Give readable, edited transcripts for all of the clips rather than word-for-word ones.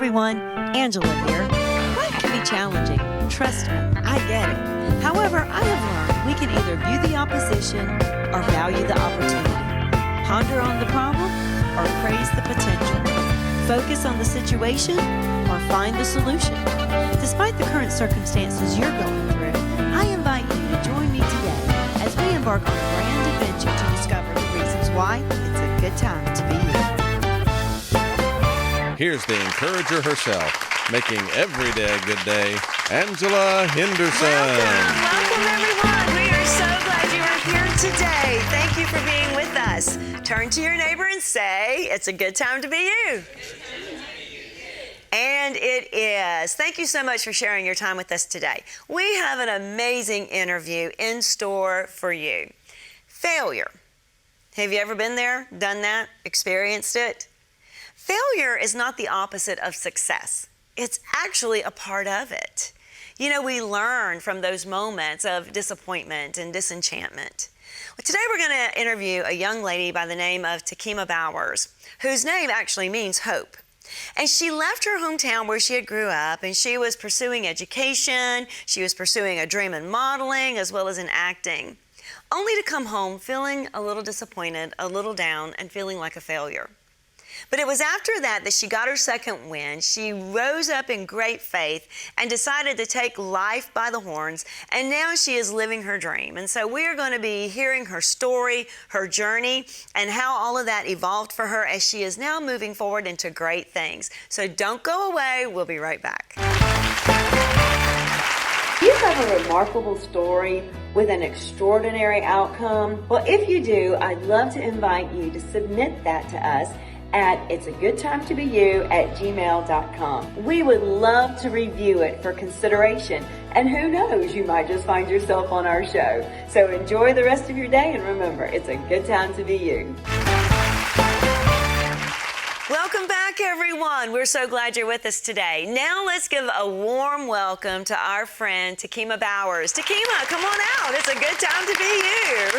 everyone, Angela here. Life can be challenging. Trust me, I get it. However, I have learned we can either view the opposition or value the opportunity. Ponder on the problem or praise the potential. Focus on the situation or find the solution. Despite the current circumstances you're going through, I invite you to join me today as we embark on a grand adventure to discover the reasons why it's a good time to be you. Here's the encourager herself, making every day a good day, Angela Henderson. Welcome everyone. We are so glad you are here today. Thank you for being with us. Turn to your neighbor and say, it's a good time to be you. And it is. Thank you so much for sharing your time with us today. We have an amazing interview in store for you. Failure. Have you ever been there, done that, experienced it? Failure is not the opposite of success. It's actually a part of it. You know, we learn from those moments of disappointment and disenchantment. Well, today we're going to interview a young lady by the name of Takema Bowers, whose name actually means hope. And she left her hometown where she had grew up, and she was pursuing education, she was pursuing a dream in modeling as well as in acting, only to come home feeling a little disappointed, a little down, and feeling like a failure. But it was after that she got her second wind. She rose up in great faith and decided to take life by the horns, and now she is living her dream. And so we are going to be hearing her story, her journey, and how all of that evolved for her as she is now moving forward into great things. So don't go away. We'll be right back. You have a remarkable story with an extraordinary outcome. Well, if you do, I'd love to invite you to submit that to us at itsagoodtimetobeYou@gmail.com. We would love to review it for consideration, and who knows, you might just find yourself on our show. So enjoy the rest of your day, and remember, it's a good time to be you. Welcome back, everyone. We're so glad you're with us today. Now let's give a warm welcome to our friend Takema Bowers. Takema, come on out. It's a good time to be you.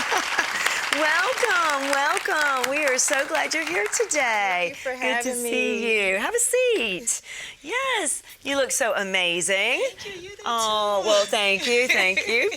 Welcome, welcome. We are so glad you're here today. Thank you for having Good to me. see you. Have a seat. Yes, you look so amazing. Thank you. You do Oh, too. well, thank you, thank you.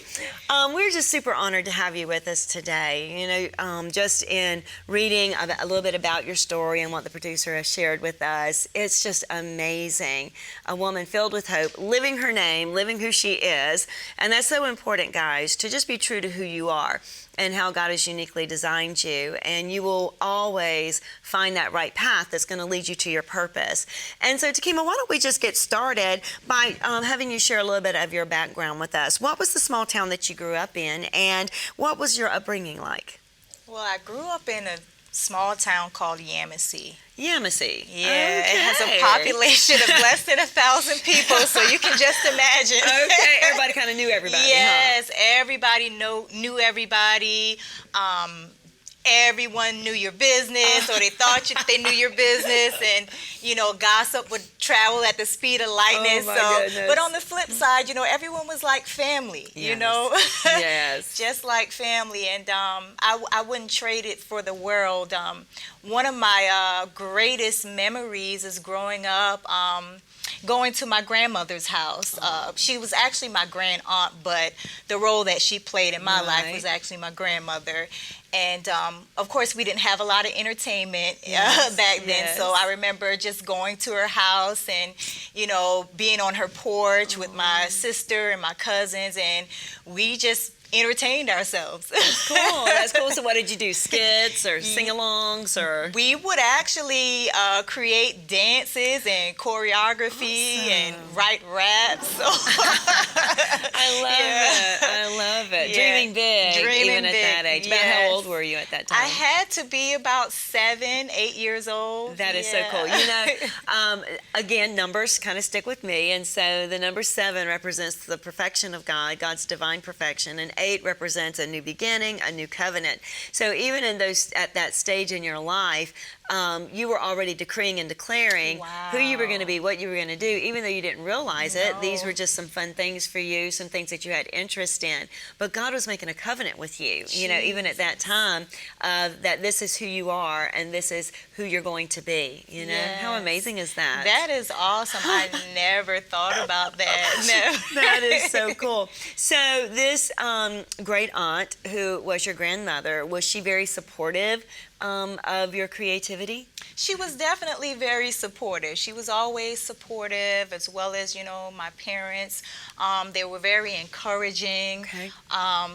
We're just super honored to have you with us today. You know, just in reading a little bit about your story and what the producer has shared with us, it's just amazing. A woman filled with hope, living her name, living who she is. And that's so important, guys, to just be true to who you are and how God has uniquely designed you. And you will always find that right path that's going to lead you to your purpose. And so, Takema, why don't we just get started by having you share a little bit of your background with us. What was the small town that you grew up in, and what was your upbringing like? Well, I grew up in a small town called Yamasee. Yamasee. Yeah, Okay. It has a population of less than 1,000 people, so you can just imagine. Okay, everybody kind of knew everybody. Yes, everybody knew everybody. Everyone knew your business, or they thought they knew your business, and gossip would travel at the speed of lightning. Oh, my goodness. But on the flip side, everyone was like family. Yes. Yes. Just like family, and I wouldn't trade it for the world. One of my greatest memories is growing up. Going to my grandmother's house. She was actually my grand aunt, but the role that she played in my life was actually my grandmother. And of course, we didn't have a lot of entertainment back then. Yes. So I remember just going to her house and, being on her porch with my sister and my cousins, and we just entertained ourselves. Cool. That's cool. So what did you do? Skits or sing-alongs or? We would actually create dances and choreography and write raps. So I love it. Yeah. Dreaming big, Dreaming even at big, that age. About yes. how old were you at that time? I had to be about 7, 8 years old. That is so cool. Again, numbers kind of stick with me, and so the number 7 represents the perfection of God, God's divine perfection, and 8 represents a new beginning, a new covenant. So even in at that stage in your life, you were already decreeing and declaring who you were going to be, what you were going to do, even though you didn't realize it. These were just some fun things for you, some things that you had interest in. But God was making a covenant with you, you know, even at that time, that this is who you are and this is who you're going to be. You know, how amazing is that? That is awesome. I never thought about that. No. That is so cool. So this great aunt who was your grandmother, was she very supportive of your creativity? She was definitely very supportive. She was always supportive, as well as, you know, my parents. They were very encouraging,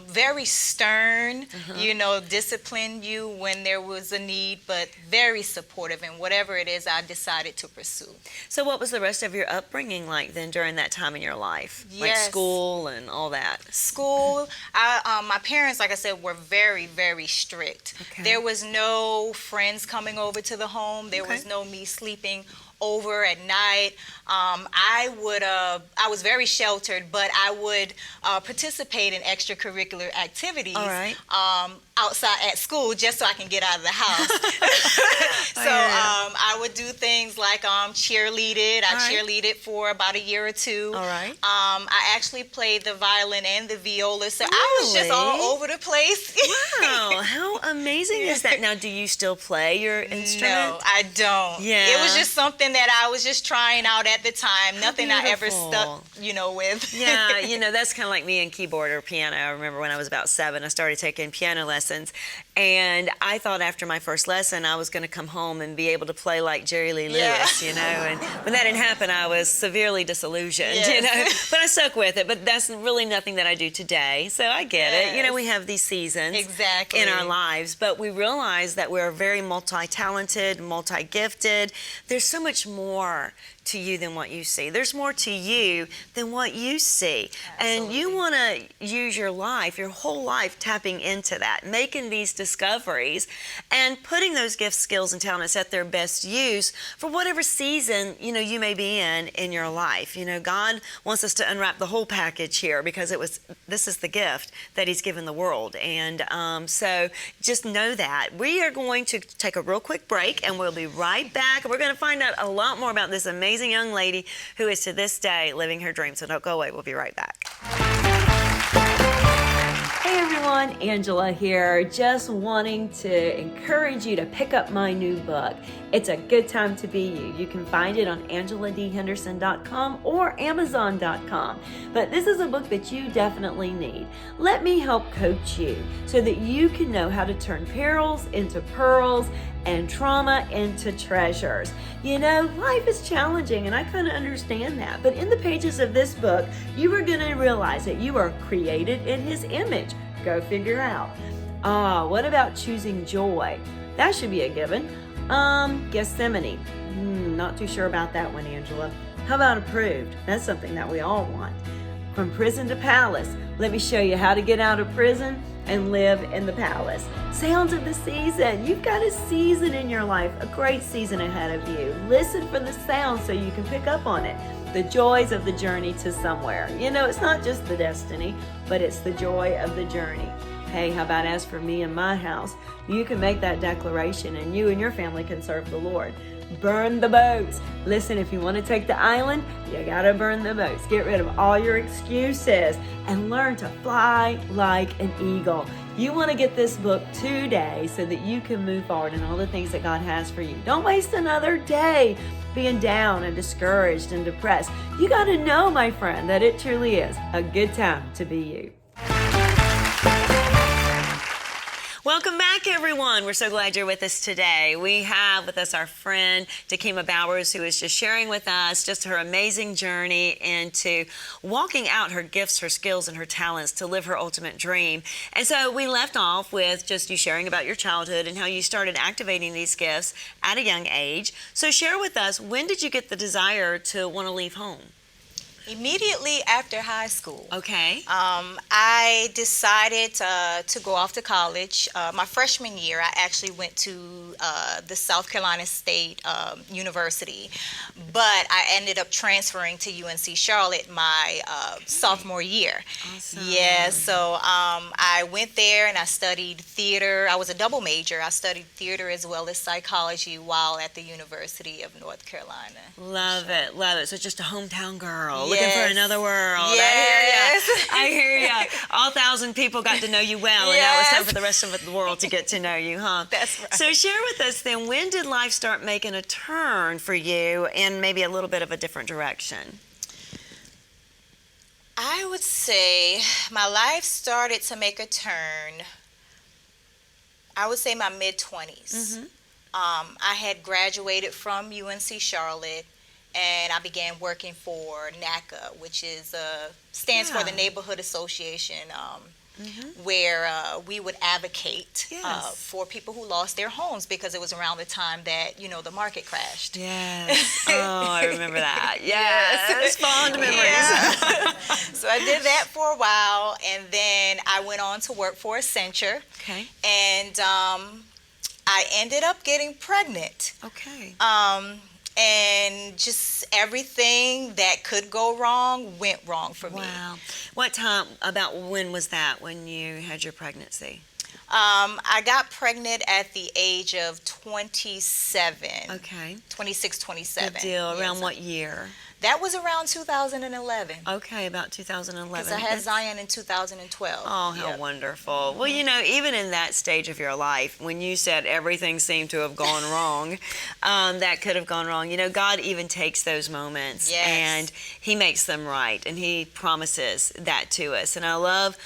very stern, you know, disciplined you when there was a need, but very supportive in whatever it is I decided to pursue. So what was the rest of your upbringing like then during that time in your life? Like Yes. school and all that? School, my parents, like I said, were very, very strict. Okay. There was no friends coming over to the home. There was no me sleeping over at night. I was very sheltered, but I would participate in extracurricular activities. All right. Outside at school, just so I can get out of the house. So I would do things like cheerleaded. I cheerleaded for about a year or two. All right. I actually played the violin and the viola, so I was just all Really? over the place. Wow, how amazing is that? Now, do you still play your instrument? No, I don't. Yeah. It was just something that I was just trying out at the time. Nothing I ever beautiful. stuck, you know, with. Yeah, you know, that's kind of like me and keyboard or piano. I remember when I was about 7, I started taking piano lessons. And I thought after my first lesson, I was going to come home and be able to play like Jerry Lee Lewis, you know. And when that didn't happen, I was severely disillusioned, you know. But I stuck with it. But that's really nothing that I do today. So I get it. You know, we have these seasons Exactly. in our lives. But we realize that we're very multi-talented, multi-gifted. There's so much more to you than what you see. There's more to you than what you see. And you want to use your life, your whole life, tapping into that, making these discoveries and putting those gifts, skills, and talents at their best use for whatever season, you know, you may be in your life. You know, God wants us to unwrap the whole package here because this is the gift that He's given the world. And so just know that. We are going to take a real quick break and we'll be right back. We're going to find out a lot more about this amazing young lady who is to this day living her dream. So don't go away. We'll be right back. Hey everyone, Angela here, just wanting to encourage you to pick up my new book. It's a good time to be you. You can find it on AngelaDHenderson.com or Amazon.com. But this is a book that you definitely need. Let me help coach you so that you can know how to turn perils into pearls and trauma into treasures. You know, life is challenging and I kind of understand that. But in the pages of this book, you are going to realize that you are created in His image. Go figure out. What about choosing joy? That should be a given. Gethsemane. Not too sure about that one, Angela. How about approved? That's something that we all want. From prison to palace. Let me show you how to get out of prison and live in the palace. Sounds of the season. You've got a season in your life, a great season ahead of you. Listen for the sound so you can pick up on it. The joys of the journey to somewhere. You know, it's not just the destiny, but it's the joy of the journey. Hey, how about as for me and my house? You can make that declaration and you and your family can serve the Lord. Burn the boats. Listen, if you want to take the island, you gotta burn the boats. Get rid of all your excuses and learn to fly like an eagle. You want to get this book today so that you can move forward in all the things that God has for you. Don't waste another day being down and discouraged and depressed. You got to know, my friend, that it truly is a good time to be you. Welcome back, everyone. We're so glad you're with us today. We have with us our friend, Takima Bowers, who is just sharing with us just her amazing journey into walking out her gifts, her skills, and her talents to live her ultimate dream. And so we left off with just you sharing about your childhood and how you started activating these gifts at a young age. So share with us, when did you get the desire to want to leave home? Immediately after high school. Okay. I decided to go off to college. My freshman year, I actually went to the South Carolina State University, but I ended up transferring to UNC Charlotte my sophomore year. Awesome. Yeah, so I went there and I studied theater. I was a double major. I studied theater as well as psychology while at the University of North Carolina. Love it, love it. So just a hometown girl looking Yes. for another world. Yes. I hear ya. All 1,000 people got to know you well, and now it's time Yes. for the rest of the world to get to know you, huh? That's right. So share with us then, when did life start making a turn for you in maybe a little bit of a different direction? I would say my life started to make a turn, I would say my mid-20s. I had graduated from UNC Charlotte, and I began working for NACA, which is stands for the Yeah. Neighborhood Association, where we would advocate Yes. for people who lost their homes, because it was around the time that the market crashed. Yes. Oh, I remember that. Yes. Fond memories. Yeah. So I did that for a while, and then I went on to work for Accenture, Okay. and I ended up getting pregnant. Okay. And just everything that could go wrong went wrong for me. Wow. What time, about when was that, when you had your pregnancy? I got pregnant at the age of 27. Okay. 26, 27. Good deal. Around Yes. what year? That was around 2011. Okay, about 2011. Because I had Zion in 2012. Oh, how Yep. wonderful. Well, even in that stage of your life, when you said everything seemed to have gone wrong, that could have gone wrong. God even takes those moments Yes. and He makes them right, and He promises that to us. And I love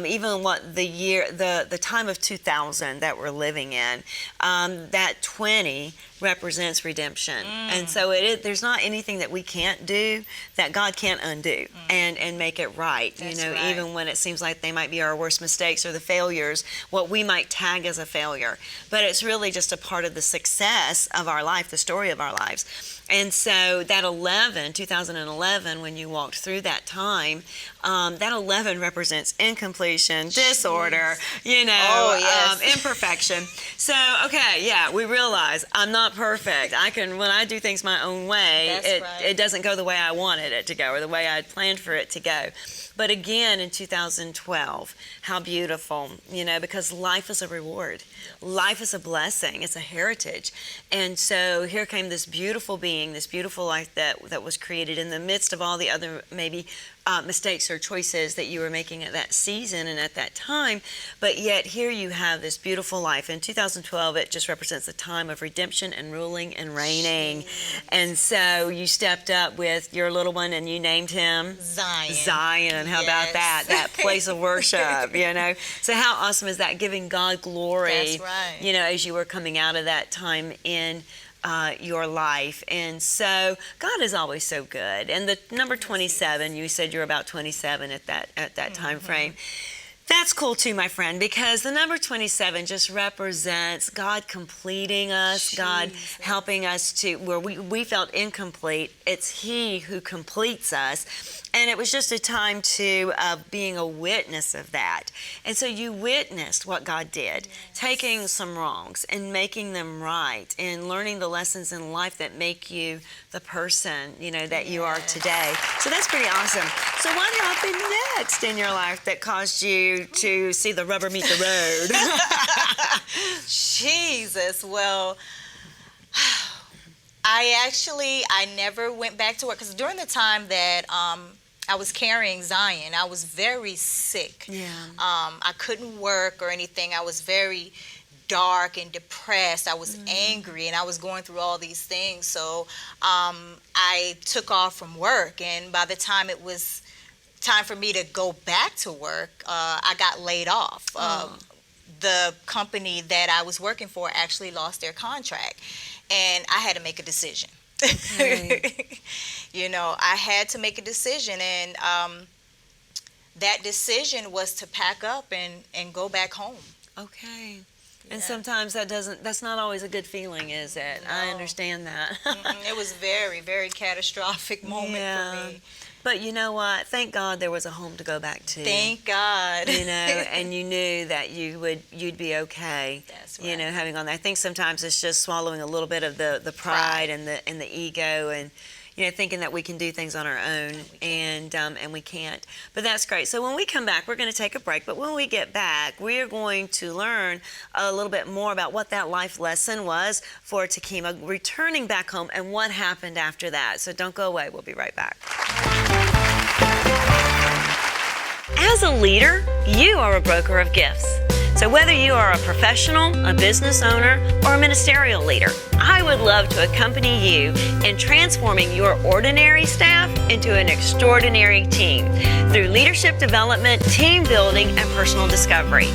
even what the time of 2000 that we're living in, that 20 represents redemption. And so there's not anything that we can't do that God can't undo and make it right. That's right. Even when it seems like they might be our worst mistakes or the failures, what we might tag as a failure. But it's really just a part of the success of our life, the story of our lives. And so that 2011, when you walked through that time, that 11 represents incompletion, disorder, Oh, yes. imperfection. So, okay, yeah, we realize I'm not perfect. When I do things my own way, That's right. it doesn't go the way I wanted it to go or the way I'd planned for it to go. But again, in 2012, how beautiful, because life is a reward. Life is a blessing. It's a heritage. And so here came this beautiful being, this beautiful life that was created in the midst of all the other maybe mistakes or choices that you were making at that season and at that time. But yet here you have this beautiful life. In 2012, it just represents a time of redemption and ruling and reigning. And so you stepped up with your little one and you named him Zion. How about that? Yes. That place of worship, So how awesome is that? Giving God glory, That's right. As you were coming out of that time in your life. And so God is always so good. And the number 27, you said you're about 27 at that time frame. That's cool too, my friend, because the number 27 just represents God completing us, God helping us to where we felt incomplete. It's He who completes us. And it was just a time being a witness of that. And so you witnessed what God did, taking some wrongs and making them right, and learning the lessons in life that make you the person, that you are today. So that's pretty awesome. So what happened next in your life that caused you to see the rubber meet the road? Jesus. Well, I never went back to work, because during the time that I was carrying Zion, I was very sick. Yeah. I couldn't work or anything. I was very dark and depressed. I was angry, and I was going through all these things. So I took off from work, and by the time it was time for me to go back to work, I got laid off. The company that I was working for actually lost their contract, and I had to make a decision. Okay. I had to make a decision, and that decision was to pack up and go back home. Okay. And Yeah. sometimes that's not always a good feeling, is it? I No. understand that. It was very, very catastrophic moment Yeah. for me. But you know what? Thank God there was a home to go back to. Thank God. You know, and you knew that you'd be okay. That's You know, right. having on that. I think sometimes it's just swallowing a little bit of the pride and the ego, and you know, thinking that we can do things on our own, and we can't. But that's great. So when we come back, we're going to take a break. But when we get back, we are going to learn a little bit more about what that life lesson was for Takima returning back home and what happened after that. So don't go away. We'll be right back. As a leader, you are a broker of gifts. So whether you are a professional, a business owner, or a ministerial leader, I would love to accompany you in transforming your ordinary staff into an extraordinary team through leadership development, team building, and personal discovery.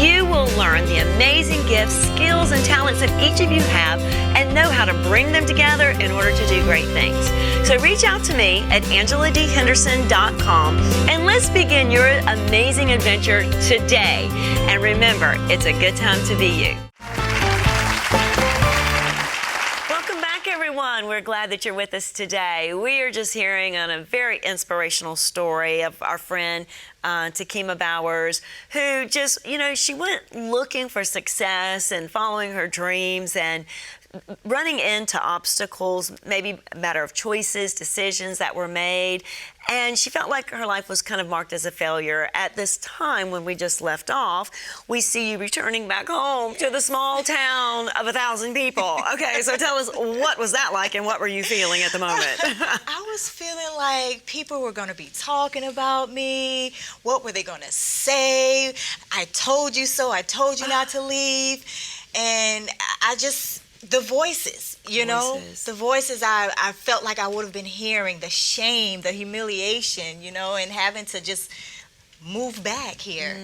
You will learn the amazing gifts, skills, and talents that each of you have and know how to bring them together in order to do great things. So reach out to me at AngelaDHenderson.com and let's begin your amazing adventure today. And remember, it's a good time to be you. Welcome back, everyone. We're glad that you're with us today. We are just hearing on a very inspirational story of our friend Takima Bowers, who just, you know, she went looking for success and following her dreams and running into obstacles, maybe a matter of choices, decisions that were made. And she felt like her life was kind of marked as a failure. At this time, when we just left off, we see you returning back home to the small town of 1,000 people. Okay, so tell us, what was that like and what were you feeling at the moment? I was feeling like people were going to be talking about me. What were they going to say? I told you so. I told you not to leave. And I just, the voices, you know, the voices I felt like I would have been hearing, the shame, the humiliation, you know, and having to just move back here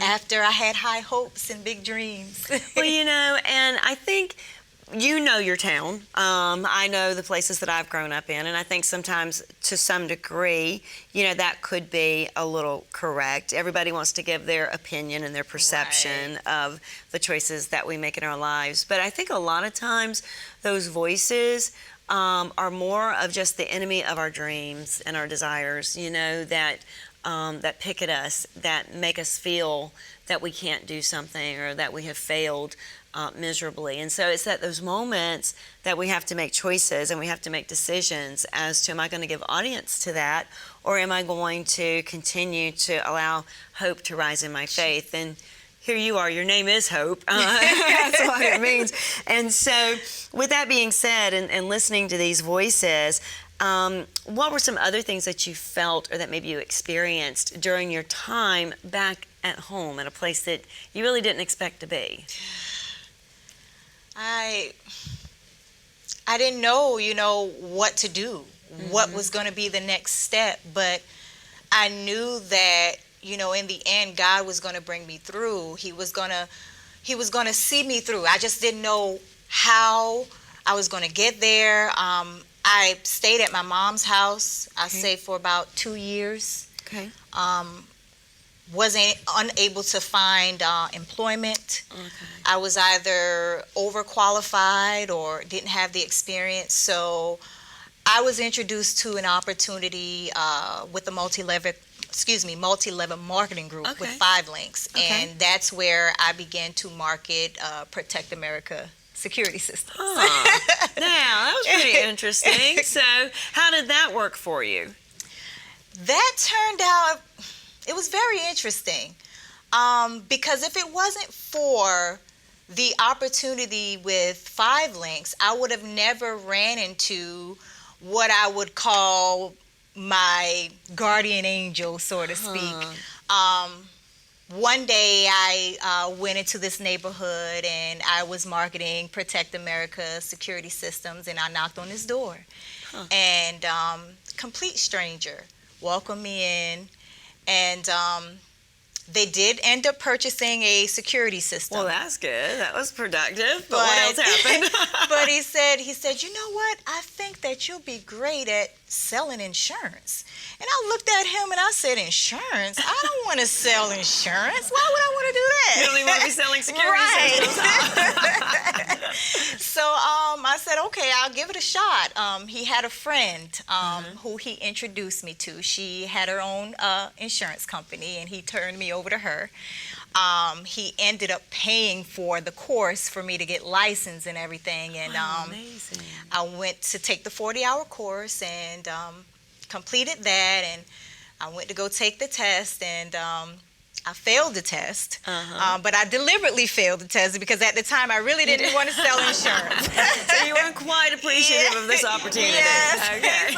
after I had high hopes and big dreams. Well, you know, and I think you know your town. I know the places that I've grown up in, and I think sometimes to some degree, you know, that could be a little correct. Everybody wants to give their opinion and their perception of the choices that we make in our lives. But I think a lot of times those voices are more of just the enemy of our dreams and our desires, you know, that pick at us, that make us feel that we can't do something or that we have failed miserably. And so it's at those moments that we have to make choices and we have to make decisions as to, am I going to give audience to that, or am I going to continue to allow hope to rise in my faith? And here you are, your name is Hope. That's what it means. And so with that being said, and listening to these voices, what were some other things that you felt or that maybe you experienced during your time back at home in a place that you really didn't expect to be? I didn't know, you know, what to do, what was going to be the next step, but I knew that, you know, in the end, God was going to bring me through. He was going to see me through. I just didn't know how I was going to get there. I stayed at my mom's house. I stayed for about 2 years. Okay. Wasn't unable to find employment. Okay. I was either overqualified or didn't have the experience. So I was introduced to an opportunity with the multi-level marketing group with 5 Links. Okay. And that's where I began to market Protect America security systems. Now, that was pretty interesting. So how did that work for you? That turned out, it was very interesting, because if it wasn't for the opportunity with 5 Links, I would have never ran into what I would call my guardian angel, so to speak. One day I went into this neighborhood and I was marketing Protect America security systems, and I knocked on his door. And complete stranger welcomed me in, and they did end up purchasing a security system. Well, that's good. That was productive. But what else happened? But he said, you know what? I think that you'll be great at selling insurance. And I looked at him and I said, insurance? I don't want to sell insurance. Why would I want to do that? You don't even want to be selling security Right. systems. So I said, okay, I'll give it a shot. He had a friend who he introduced me to. She had her own insurance company, and he turned me over to her. He ended up paying for the course for me to get licensed and everything. And Amazing. I went to take the 40-hour course and completed that. And I went to go take the test, and I failed the test. But I deliberately failed the test because at the time I really didn't want to sell insurance. So you weren't quite appreciative of this opportunity. Yes. Okay.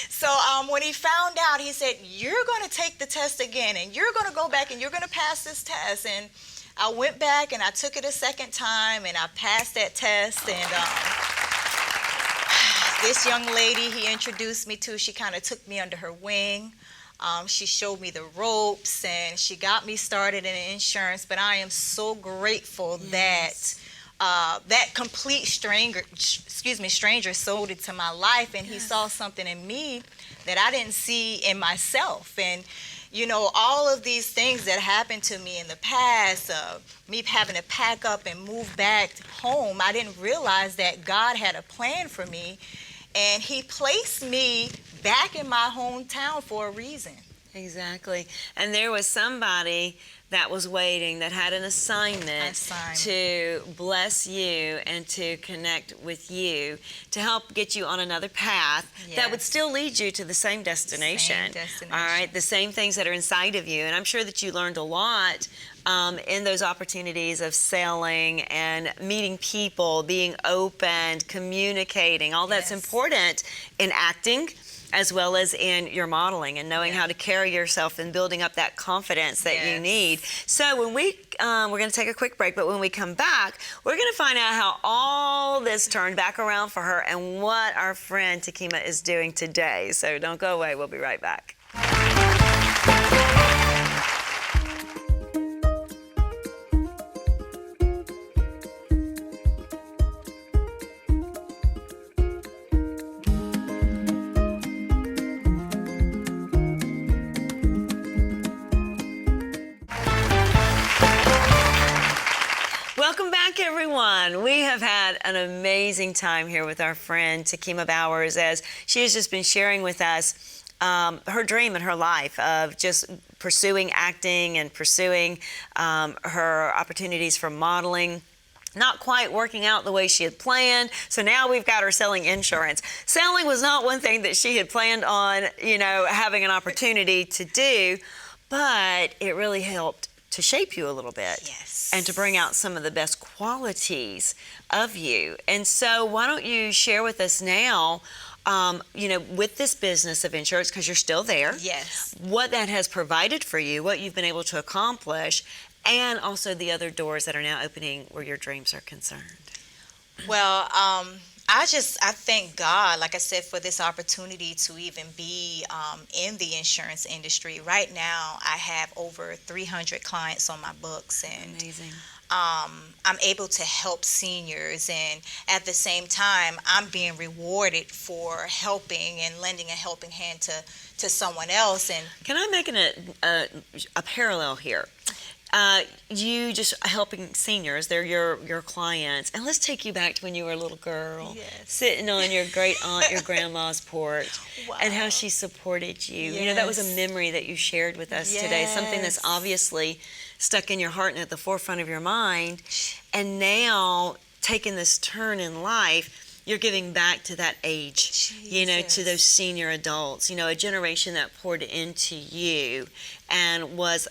So when he found out, he said, you're going to take the test again, and you're going to go back and you're going to pass this test. And I went back and I took it a second time, and I passed that test. And this young lady he introduced me to, she kind of took me under her wing. She showed me the ropes, and she got me started in insurance. But I am so grateful that that complete stranger sold it to my life, and he saw something in me that I didn't see in myself. And you know, all of these things that happened to me in the past, me having to pack up and move back home, I didn't realize that God had a plan for me, and he placed me back in my hometown for a reason. Exactly. And there was somebody that was waiting, that had an assignment to bless you and to connect with you, to help get you on another path that would still lead you to the same destination. All right, the same things that are inside of you. And I'm sure that you learned a lot in those opportunities of selling and meeting people, being open, communicating. All that's important in acting, as well as in your modeling, and knowing how to carry yourself and building up that confidence that you need. So when we're going to take a quick break, but when we come back, we're going to find out how all this turned back around for her and what our friend Takima is doing today. So don't go away. We'll be right back. Welcome back, everyone. We have had an amazing time here with our friend Takima Bowers, as she has just been sharing with us her dream in her life of just pursuing acting and pursuing her opportunities for modeling. Not quite working out the way she had planned, so now we've got her selling insurance. Selling was not one thing that she had planned on, you know, having an opportunity to do, but it really helped to shape you a little bit. Yes. And to bring out some of the best qualities of you. And so why don't you share with us now, you know, with this business of insurance, because you're still there. Yes. What that has provided for you, what you've been able to accomplish, and also the other doors that are now opening where your dreams are concerned. Well, I thank God, like I said, for this opportunity to even be in the insurance industry. Right now, I have over 300 clients on my books, and Amazing. I'm able to help seniors, and at the same time, I'm being rewarded for helping and lending a helping hand to someone else. And Can I make a parallel here? You just helping seniors, they're your clients. And let's take you back to when you were a little girl, sitting on your great aunt, your grandma's porch, and how she supported you. You know, that was a memory that you shared with us today, something that's obviously stuck in your heart and at the forefront of your mind. And now, taking this turn in life, you're giving back to that age, you know, to those senior adults, you know, a generation that poured into you and was,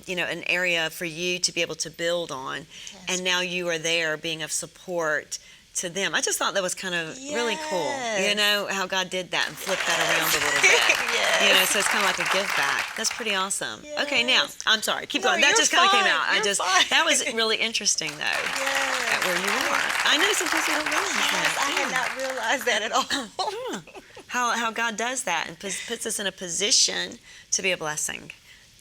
you know, an area for you to be able to build on. And now you are there being of support to them. I just thought that was kind of really cool, you know, how God did that and flipped that around a little bit. You know, so it's kind of like a give back. That's pretty awesome. Okay, now, I'm sorry, keep going. That just kind of came out. That was really interesting, though, at where you are. I know sometimes we don't realize that. I had not realized that at all. How God does that and puts us in a position to be a blessing.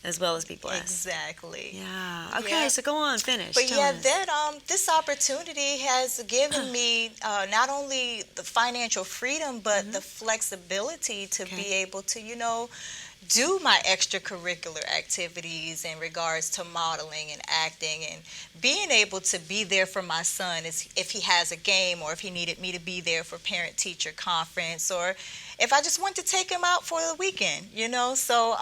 as well as be blessed. Exactly. Yeah. Okay, Yeah. so go on, finish. But Tell yeah, us. that this opportunity has given me not only the financial freedom, but the flexibility to be able to, do my extracurricular activities in regards to modeling and acting, and being able to be there for my son if he has a game, or if he needed me to be there for parent-teacher conference, or if I just want to take him out for the weekend, So,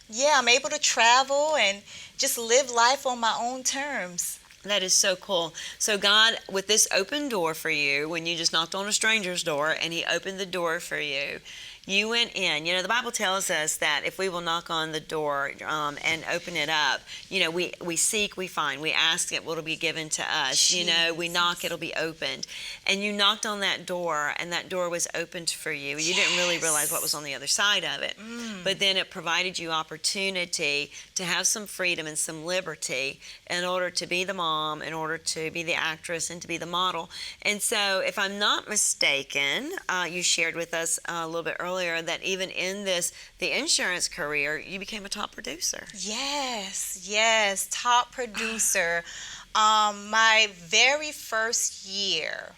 yeah, I'm able to travel and just live life on my own terms. That is so cool. So God, with this open door for you, when you just knocked on a stranger's door and he opened the door for you, you went in. The Bible tells us that if we will knock on the door and open it up, we seek, we find. We ask, it will be given to us. We knock, it'll be opened. And you knocked on that door, and that door was opened for you. You didn't really realize what was on the other side of it. But then it provided you opportunity to have some freedom and some liberty in order to be the mom, in order to be the actress, and to be the model. And so, if I'm not mistaken, you shared with us a little bit earlier that even in the insurance career, you became a top producer. Yes, top producer. My very first year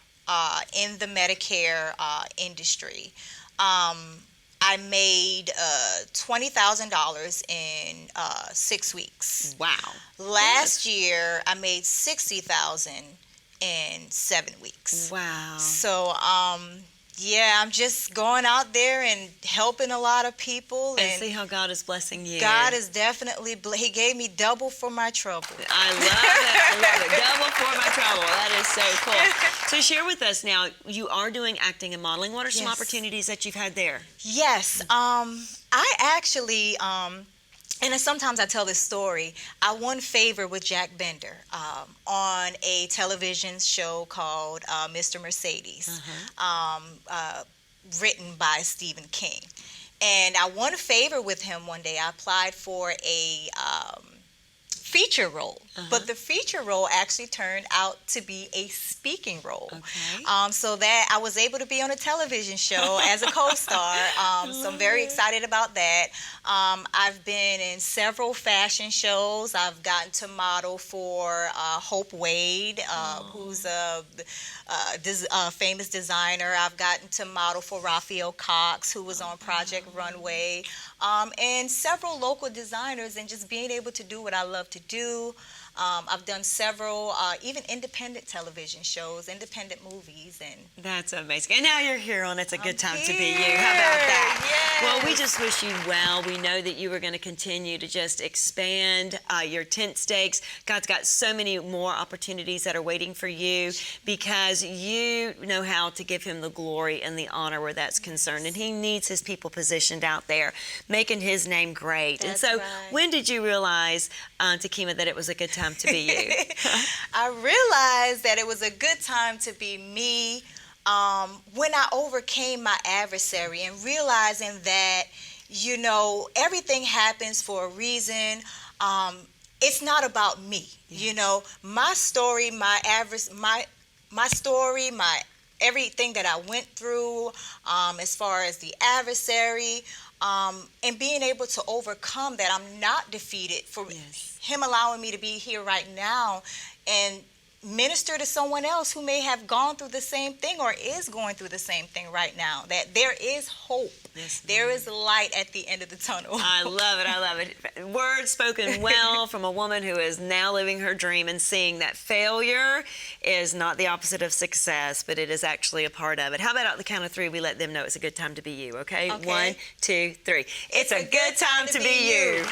in the Medicare industry, I made $20,000 in 6 weeks. Wow. Last year, I made $60,000 in 7 weeks. Wow. So, yeah, I'm just going out there and helping a lot of people. And see how God is blessing you. God is definitely, He gave me double for my trouble. I love it. Double for my trouble. That is so cool. So share with us now, you are doing acting and modeling. What are some opportunities that you've had there? Yes. I actually, and sometimes I tell this story, I won favor with Jack Bender on a television show called Mr. Mercedes, written by Stephen King. And I won a favor with him one day. I applied for a feature role, but the feature role actually turned out to be a speaking role. Okay. So that I was able to be on a television show as a co-star. So I'm very excited about that. I've been in several fashion shows. I've gotten to model for Hope Wade, who's a famous designer. I've gotten to model for Raphael Cox, who was on Project Runway, and several local designers, and just being able to do what I love to do. I've done several even independent television shows, independent movies, and that's amazing. And now you're here on It's a Good Time to Be You. How about that? Yes. Well, we just wish you well. We know that you are going to continue to just expand your tent stakes. God's got so many more opportunities that are waiting for you because you know how to give him the glory and the honor where that's concerned. And he needs his people positioned out there, making his name great. That's and so right. When did you realize, Takima, that it was a good time to be you? I realized that it was a good time to be me when I overcame my adversary and realizing that, everything happens for a reason. It's not about me. My story, my story, everything that I went through, as far as the adversary, and being able to overcome that. I'm not defeated for him allowing me to be here right now and minister to someone else who may have gone through the same thing or is going through the same thing right now, that there is hope. Yes, there is light at the end of the tunnel. I love it. I love it. Words spoken well from a woman who is now living her dream and seeing that failure is not the opposite of success, but it is actually a part of it. How about at the count of 3, we let them know it's a good time to be you, okay? 1, 2, 3. It's a good time to be you.